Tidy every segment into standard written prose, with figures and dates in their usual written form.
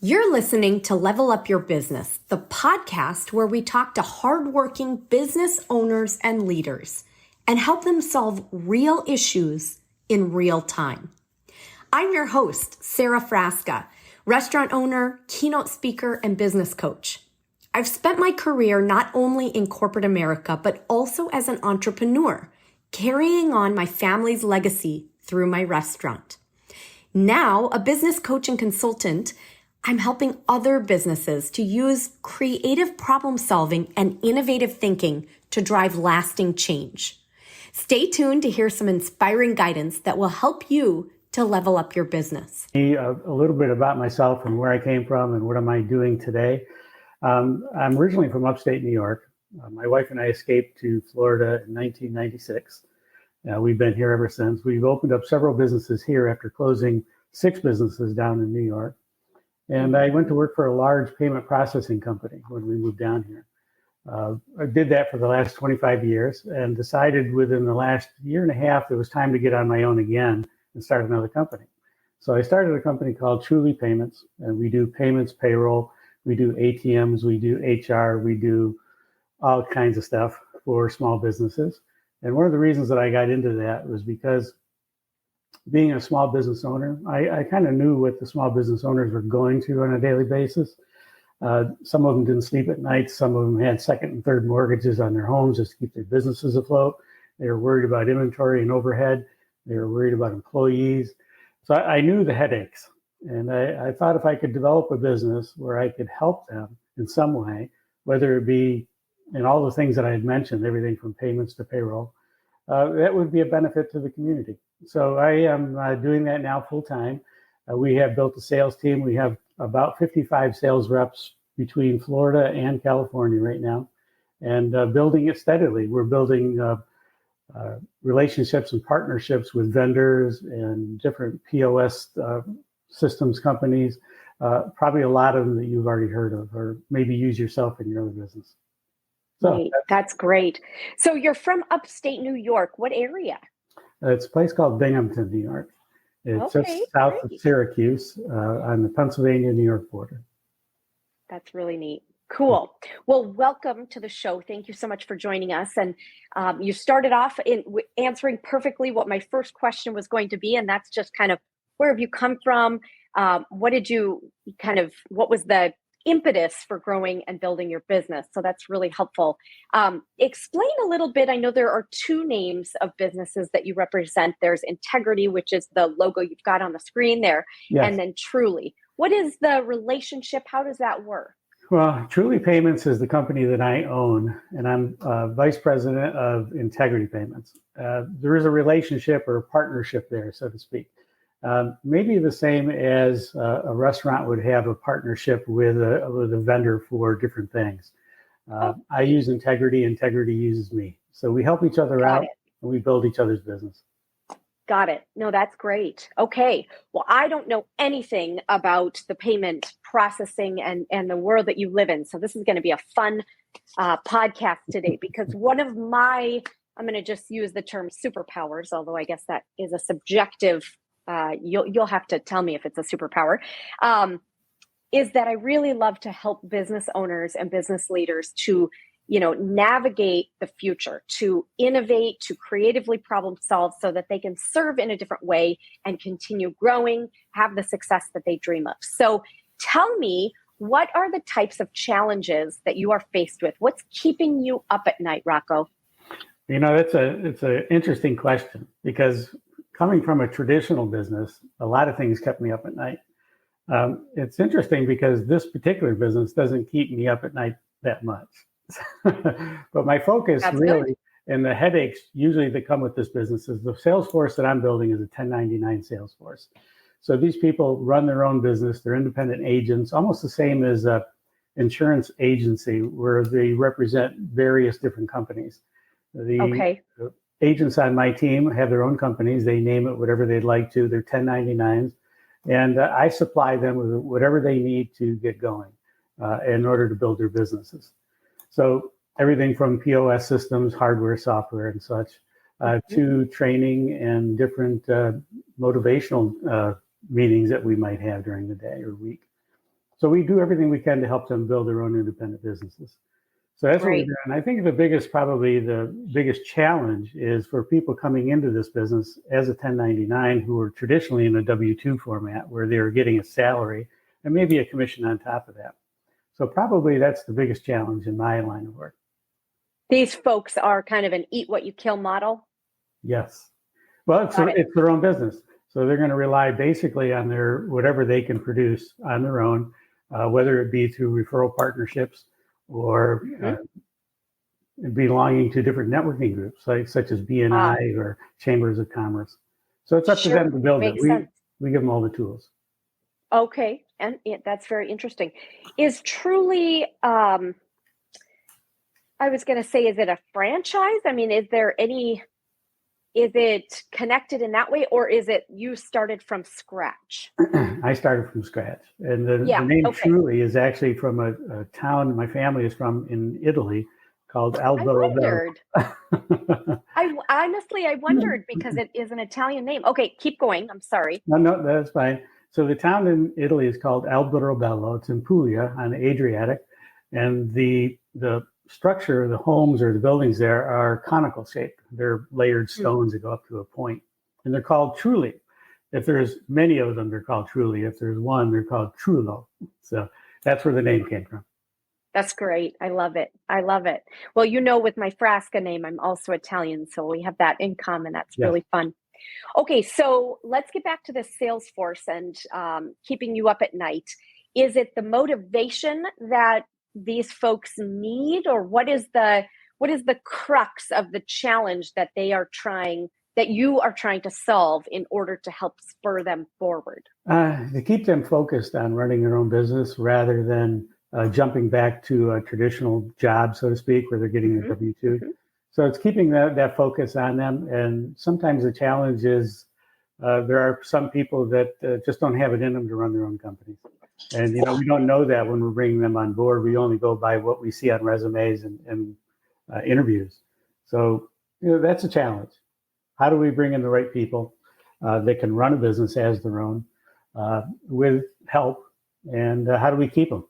You're listening to Level Up Your Business, the podcast where we talk to hardworking business owners and leaders and help them solve real issues in real time. I'm your host, Sara Frasca, restaurant owner, keynote speaker, and business coach. I've spent my career not only in corporate America, but also as an entrepreneur, carrying on my family's legacy through my restaurant. Now, a business coach and consultant, I'm helping other businesses to use creative problem solving and innovative thinking to drive lasting change. Stay tuned to hear some inspiring guidance that will help you to level up your business. A little bit about myself and where I came from and what am I doing today. I'm originally from upstate New York. My wife and I escaped to Florida in 1996. We've been here ever since. We've opened up several businesses here after closing 6 businesses down in New York. And I went to work for a large payment processing company when we moved down here. I did that for the last 25 years and decided within the last year and a half, it was time to get on my own again and start another company. So I started a company called Truly Payments, and we do payments, payroll, we do ATMs, we do HR, we do all kinds of stuff for small businesses. And one of the reasons that I got into that was because being a small business owner, I kind of knew what the small business owners were going through on a daily basis. Some of them didn't sleep at night. Some of them had second and third mortgages on their homes just to keep their businesses afloat. They were worried about inventory and overhead. They were worried about employees. So I knew the headaches. And I thought if I could develop a business where I could help them in some way, whether it be in all the things that I had mentioned, everything from payments to payroll, that would be a benefit to the community. So I am doing that now full time. We have built a sales team. We have about 55 sales reps between Florida and California right now, and building it steadily. We're building relationships and partnerships with vendors and different POS systems companies, probably a lot of them that you've already heard of or maybe use yourself in your other business. So that's great. So you're from upstate New York. What area? It's a place called Binghamton, New York. It's just south of Syracuse on the Pennsylvania-New York border. That's really neat. Cool. Well, welcome to the show. Thank you so much for joining us. And you started off in answering perfectly what my first question was going to be, and that's just kind of where have you come from? What was the impetus for growing and building your business? So that's really helpful. Explain a little bit. I know there are 2 names of businesses that you represent. There's Integrity, which is the logo you've got on the screen there, yes. And then Truly. What is the relationship? How does that work? Well, Truly Payments is the company that I own, and I'm vice president of Integrity Payments. There is a relationship or a partnership there, so to speak. Maybe the same as a restaurant would have a partnership with a vendor for different things. I use Integrity, Integrity uses me. So we help each other out and we build each other's business. Got it. No, that's great. Okay. Well, I don't know anything about the payment processing and the world that you live in. So this is going to be a fun podcast today because one of I'm going to just use the term superpowers, although I guess that is a subjective you'll have to tell me if it's a superpower, is that I really love to help business owners and business leaders to, navigate the future, to innovate, to creatively problem solve so that they can serve in a different way and continue growing, have the success that they dream of. So tell me, what are the types of challenges that you are faced with? What's keeping you up at night, Rocco? It's an interesting question because coming from a traditional business, a lot of things kept me up at night. It's interesting because this particular business doesn't keep me up at night that much. But my focus and the headaches usually that come with this business is the sales force that I'm building is a 1099 sales force. So these people run their own business. They're independent agents, almost the same as a insurance agency where they represent various different companies. The agents on my team have their own companies. They name it whatever they'd like to. They're 1099s. And I supply them with whatever they need to get going in order to build their businesses. So everything from POS systems, hardware, software, and such, to training and different motivational meetings that we might have during the day or week. So we do everything we can to help them build their own independent businesses. So that's what we do. And I think the biggest challenge is for people coming into this business as a 1099 who are traditionally in a W-2 format where they're getting a salary and maybe a commission on top of that. So probably that's the biggest challenge in my line of work. These folks are kind of an eat what you kill model. Yes. Well, it's their own business. So they're going to rely basically on whatever they can produce on their own, whether it be through referral partnerships or belonging to different networking groups, such as BNI or chambers of commerce. So it's up to them to build it. We give them all the tools. Okay, and that's very interesting. Is Truly, I was going to say, is it a franchise? I mean, is it connected in that way, or is it you started from scratch? I started from scratch. And the name Truly is actually from a town my family is from in Italy called Alberobello. I wondered because it is an Italian name. Okay, keep going. I'm sorry. No, that's fine. So the town in Italy is called Alberobello. It's in Puglia on the Adriatic. And the structure, the homes or the buildings there are conical shaped. They're layered stones that go up to a point. And they're called Truly. If there's many of them, they're called Truly. If there's one, they're called Trullo. So that's where the name came from. That's great. I love it. Well, with my Frasca name, I'm also Italian. So we have that in common. That's really fun. Okay, so let's get back to the sales force and keeping you up at night. Is it the motivation that these folks need, or what is the crux of the challenge that you are trying to solve in order to help spur them forward? To keep them focused on running their own business rather than jumping back to a traditional job, so to speak, where they're getting a W-2. So it's keeping that focus on them. And sometimes the challenge is there are some people that just don't have it in them to run their own companies. And, we don't know that when we're bringing them on board. We only go by what we see on resumes and interviews. So, that's a challenge. How do we bring in the right people that can run a business as their own with help? And how do we keep them?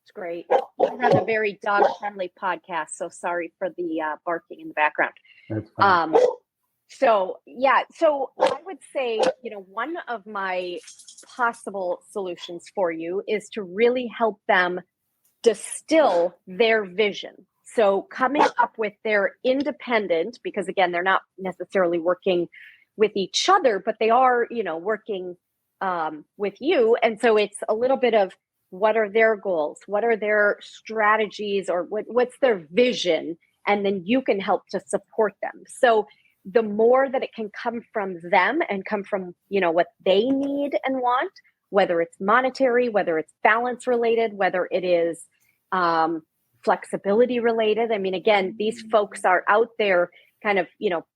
It's great. I have a very dog-friendly podcast, so sorry for the barking in the background. That's fine. So I would say, one of my possible solutions for you is to really help them distill their vision. So coming up with their independent, because again, they're not necessarily working with each other, but they are, working with you. And so it's a little bit of what are their goals? What are their strategies, or what's their vision? And then you can help to support them. So the more that it can come from them and come from, what they need and want, whether it's monetary, whether it's balance related, whether it is flexibility related. I mean, again, these folks are out there kind of,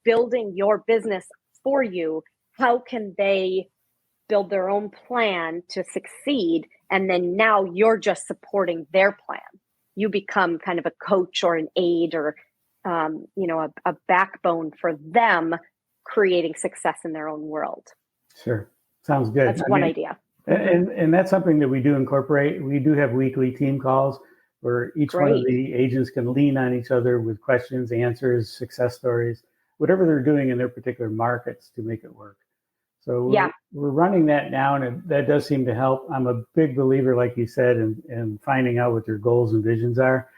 building your business for you. How can they build their own plan to succeed? And then now you're just supporting their plan. You become kind of a coach or an aid or a backbone for them creating success in their own world. Sure. Sounds good. That's one idea. And that's something that we do incorporate. We do have weekly team calls where each one of the agents can lean on each other with questions, answers, success stories, whatever they're doing in their particular markets to make it work. So we're running that now, and that does seem to help. I'm a big believer, like you said, in finding out what their goals and visions are.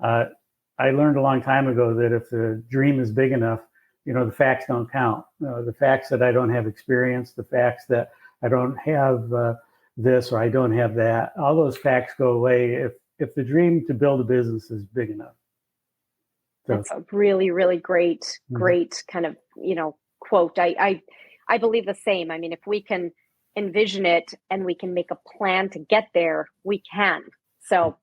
I learned a long time ago that if the dream is big enough, the facts don't count. The facts that I don't have experience, the facts that I don't have this or I don't have that, all those facts go away if the dream to build a business is big enough. So, that's a really, really great kind of, quote. I believe the same. I mean, if we can envision it and we can make a plan to get there, we can. So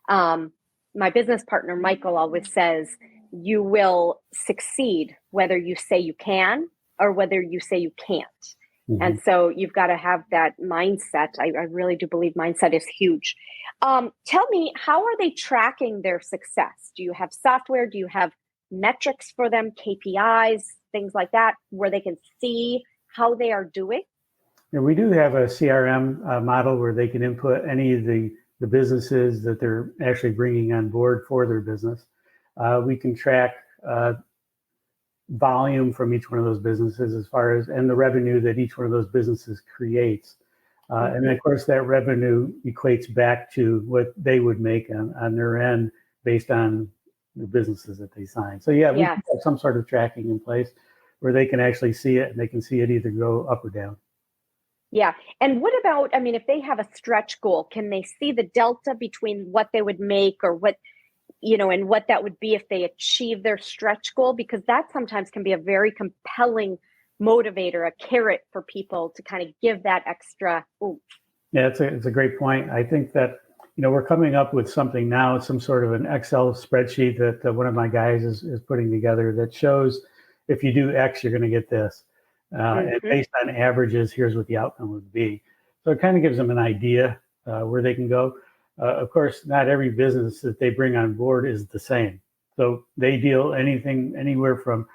my business partner, Michael, always says, you will succeed whether you say you can or whether you say you can't. And so you've got to have that mindset. I really do believe mindset is huge. Tell me, how are they tracking their success? Do you have software? Do you have metrics for them, KPIs, things like that, where they can see how they are doing? we do have a CRM model where they can input any of the businesses that they're actually bringing on board for their business. We can track volume from each one of those businesses as far as, and the revenue that each one of those businesses creates. And of course, that revenue equates back to what they would make on their end based on the businesses that they sign. So yeah, we have some sort of tracking in place where they can actually see it, and they can see it either go up or down. Yeah. And what about, I mean, if they have a stretch goal, can they see the delta between what they would make or what, and what that would be if they achieve their stretch goal? Because that sometimes can be a very compelling motivator, a carrot for people to kind of give that extra oomph. Yeah, it's a great point. I think that, we're coming up with something now, some sort of an Excel spreadsheet that one of my guys is putting together that shows if you do X, you're going to get this. And based on averages, here's what the outcome would be. So it kind of gives them an idea where they can go. Of course, not every business that they bring on board is the same. So they deal anywhere from,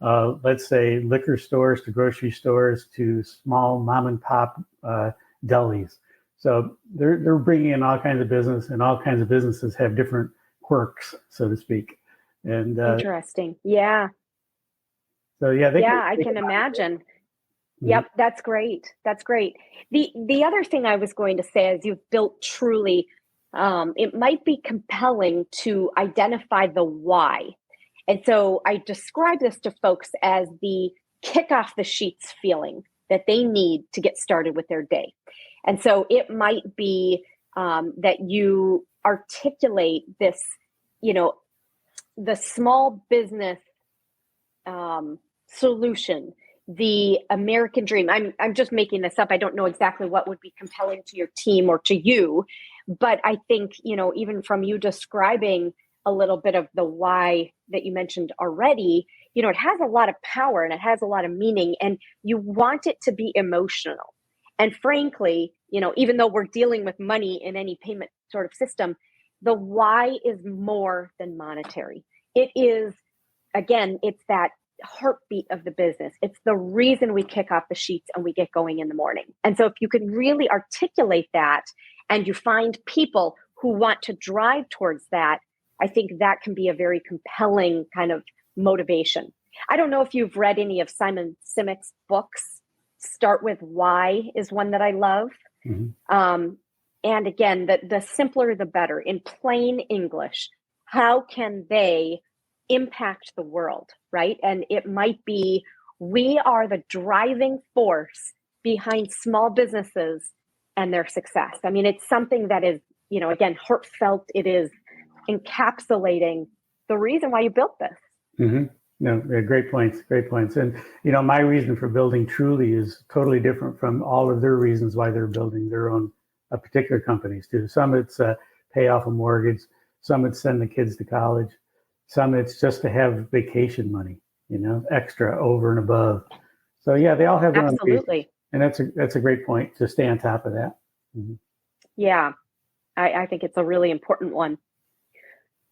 let's say, liquor stores to grocery stores to small mom and pop delis. So they're bringing in all kinds of business, and all kinds of businesses have different quirks, so to speak. And interesting, yeah. So yeah, I can imagine. Yep, that's great. That's great. The other thing I was going to say is you've built Truly. It might be compelling to identify the why. And so I describe this to folks as the kick off the sheets feeling that they need to get started with their day. And so it might be that you articulate this, the small business solution, the American dream. I'm just making this up. I don't know exactly what would be compelling to your team or to you, but I think, even from you describing a little bit of the why that you mentioned already, it has a lot of power and it has a lot of meaning, and you want it to be emotional. And frankly, even though we're dealing with money in any payment sort of system, the why is more than monetary. It is, again, it's that heartbeat of the business. It's the reason we kick off the sheets and we get going in the morning. And so if you can really articulate that and you find people who want to drive towards that, I think that can be a very compelling kind of motivation. I don't know if you've read any of Simon Sinek's books. Start with Why is one that I love. And again, the simpler, the better. In plain English, how can they impact the world, right? And it might be, we are the driving force behind small businesses and their success. I mean, it's something that is, again, heartfelt. It is encapsulating the reason why you built this. No, great points. And, my reason for building Truly is totally different from all of their reasons why they're building their own particular companies too. Some it's pay off a mortgage. Some it's send the kids to college. Some it's just to have vacation money, extra over and above. So yeah, they all have their own reasons. And that's a great point to stay on top of that. Yeah, I think it's a really important one.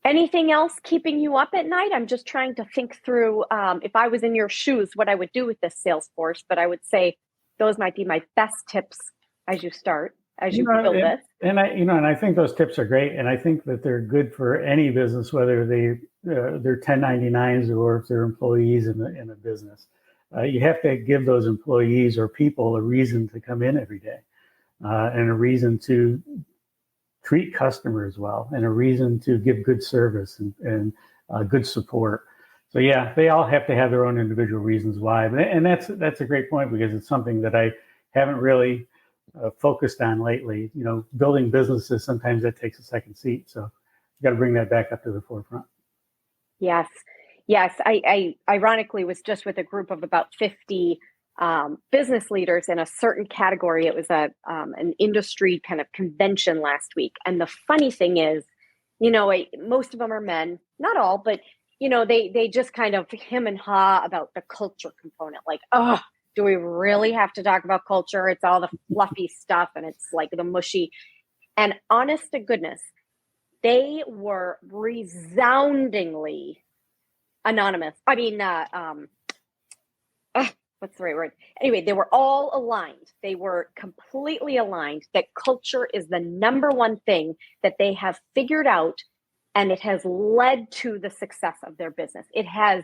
Anything else keeping you up at night? I'm just trying to think through if I was in your shoes, what I would do with this sales force. But I would say those might be my best tips as you build this. And I think those tips are great, and I think that they're good for any business, whether they're 1099s or if they're employees in a business. You have to give those employees or people a reason to come in every day, and a reason to treat customers well, and a reason to give good service and good support. So yeah, they all have to have their own individual reasons why. And that's a great point, because it's something that I haven't really focused on lately. Building businesses, sometimes that takes a second seat. So you got to bring that back up to the forefront. Yes. I ironically was just with a group of about 50 business leaders in a certain category. It was an industry kind of convention last week. And the funny thing is, most of them are men, not all, but, they just kind of hem and haw about the culture component. Like, oh, do we really have to talk about culture? It's all the fluffy stuff and it's like the mushy. And honest to goodness, they were resoundingly anonymous. I mean, what's the right word? Anyway, they were all aligned. They were completely aligned that culture is the number one thing that they have figured out, and it has led to the success of their business. It has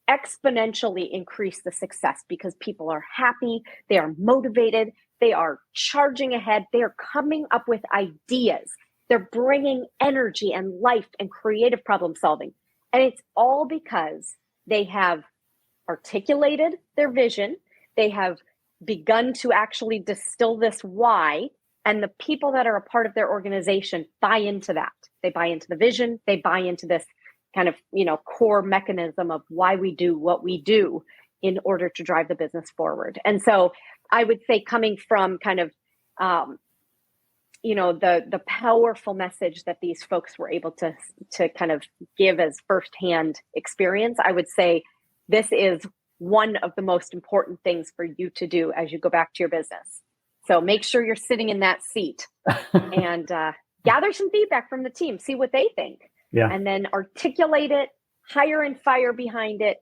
exponentially increased the success because people are happy, they are motivated, they are charging ahead, they are coming up with ideas, they're bringing energy and life and creative problem solving. And it's all because they have articulated their vision, they have begun to actually distill this why, and the people that are a part of their organization buy into that. They buy into the vision, they buy into this kind of, core mechanism of why we do what we do in order to drive the business forward. And so I would say, coming from kind of, the powerful message that these folks were able to kind of give as firsthand experience, I would say this is one of the most important things for you to do as you go back to your business. So make sure you're sitting in that seat and gather some feedback from the team, see what they think. Yeah. And then articulate it, hire and fire behind it,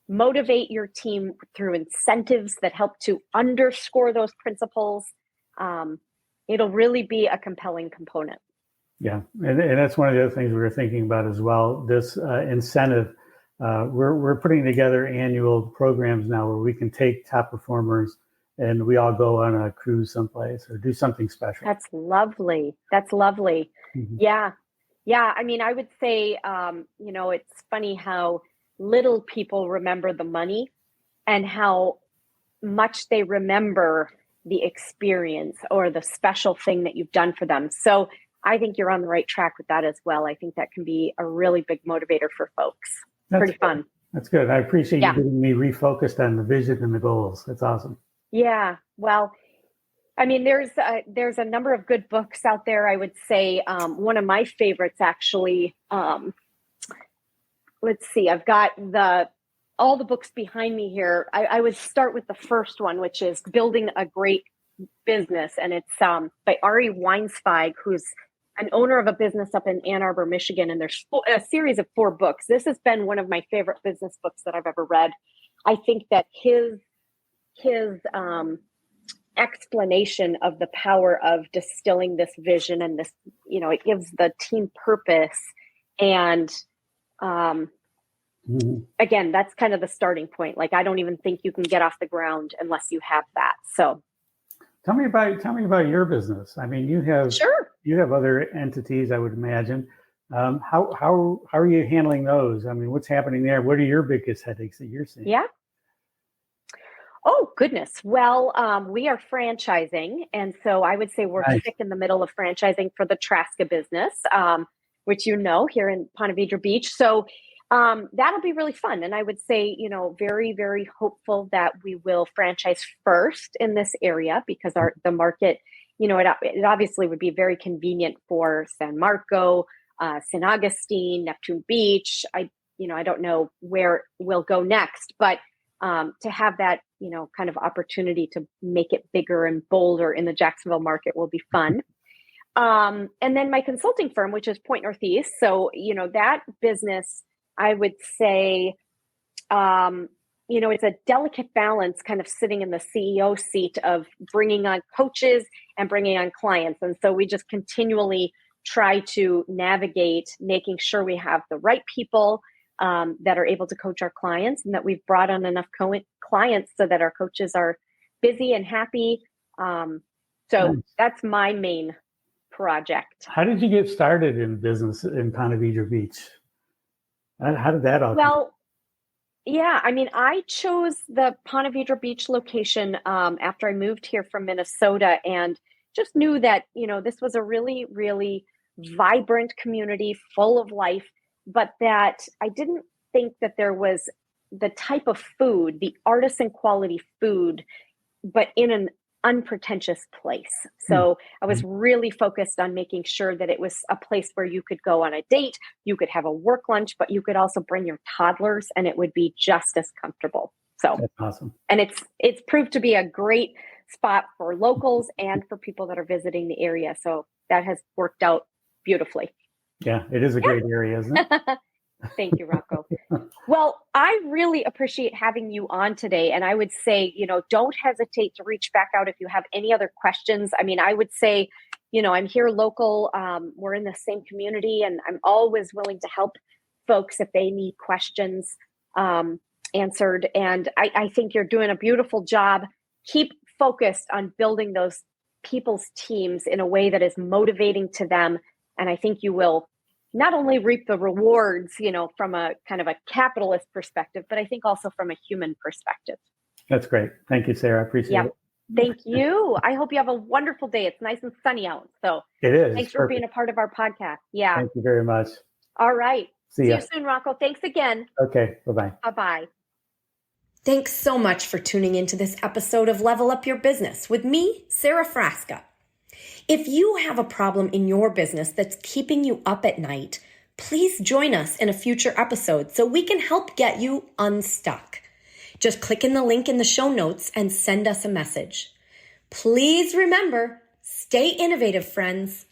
motivate your team through incentives that help to underscore those principles. It'll really be a compelling component. Yeah. And that's one of the other things we were thinking about as well. This incentive, we're putting together annual programs now where we can take top performers and we all go on a cruise someplace or do something special. That's lovely. Mm-hmm. Yeah. I mean, I would say, it's funny how little people remember the money and how much they remember the experience or the special thing that you've done for them. So I think you're on the right track with that as well. I think that can be a really big motivator for folks. Pretty fun. That's good. I appreciate you getting me refocused on the vision and the goals. That's awesome. Yeah. Well, I mean, there's a number of good books out there. I would say one of my favorites, actually. Let's see. I've got all the books behind me here. I would start with the first one, which is Building a Great Business, and it's by Ari Weinzweig, who's an owner of a business up in Ann Arbor, Michigan. And there's a series of 4 books. This has been one of my favorite business books that I've ever read. I think that his explanation of the power of distilling this vision and this, it gives the team purpose. And again, that's kind of the starting point. Like, I don't even think you can get off the ground unless you have that. So tell me about your business. I mean, you have other entities, I would imagine. How are you handling those? I mean, what's happening there? What are your biggest headaches that you're seeing? Yeah. Oh, goodness. Well, we are franchising. And so I would say we're thick in the middle of franchising for the Trasca business, which here in Ponte Vedra Beach. So that'll be really fun. And I would say, very, very hopeful that we will franchise first in this area because the market, it obviously would be very convenient for San Marco, San Agustin, Neptune Beach. I don't know where we'll go next, but to have that, kind of opportunity to make it bigger and bolder in the Jacksonville market will be fun. And then my consulting firm, which is Point Northeast. So, that business, I would say, it's a delicate balance kind of sitting in the CEO seat of bringing on coaches and bringing on clients. And so we just continually try to navigate making sure we have the right people that are able to coach our clients and that we've brought on enough clients so that our coaches are busy and happy. That's my main project. How did you get started in business in Ponte Vedra Beach? How did that all come? Yeah, I mean, I chose the Ponte Vedra Beach location after I moved here from Minnesota and just knew that, this was a really, really vibrant community full of life, but that I didn't think that there was the type of food, the artisan quality food, but in an unpretentious place. So I was really focused on making sure that it was a place where you could go on a date, you could have a work lunch, but you could also bring your toddlers and it would be just as comfortable. So that's awesome. And it's proved to be a great spot for locals and for people that are visiting the area. So that has worked out beautifully. Yeah, it is a great area, isn't it? Thank you, Rocco. Well, I really appreciate having you on today. And I would say, don't hesitate to reach back out if you have any other questions. I mean, I would say, I'm here local. We're in the same community, and I'm always willing to help folks if they need questions answered. And I think you're doing a beautiful job. Keep focused on building those people's teams in a way that is motivating to them. And I think you will not only reap the rewards, from a kind of a capitalist perspective, but I think also from a human perspective. That's great. Thank you, Sarah. I appreciate it. Thank you. I hope you have a wonderful day. It's nice and sunny out. So it is. Thanks for being a part of our podcast. Yeah. Thank you very much. All right. See you soon, Rocco. Thanks again. Okay. Bye-bye. Bye-bye. Thanks so much for tuning into this episode of Level Up Your Business with me, Sara Frasca. If you have a problem in your business that's keeping you up at night, please join us in a future episode so we can help get you unstuck. Just click in the link in the show notes and send us a message. Please remember, stay innovative, friends.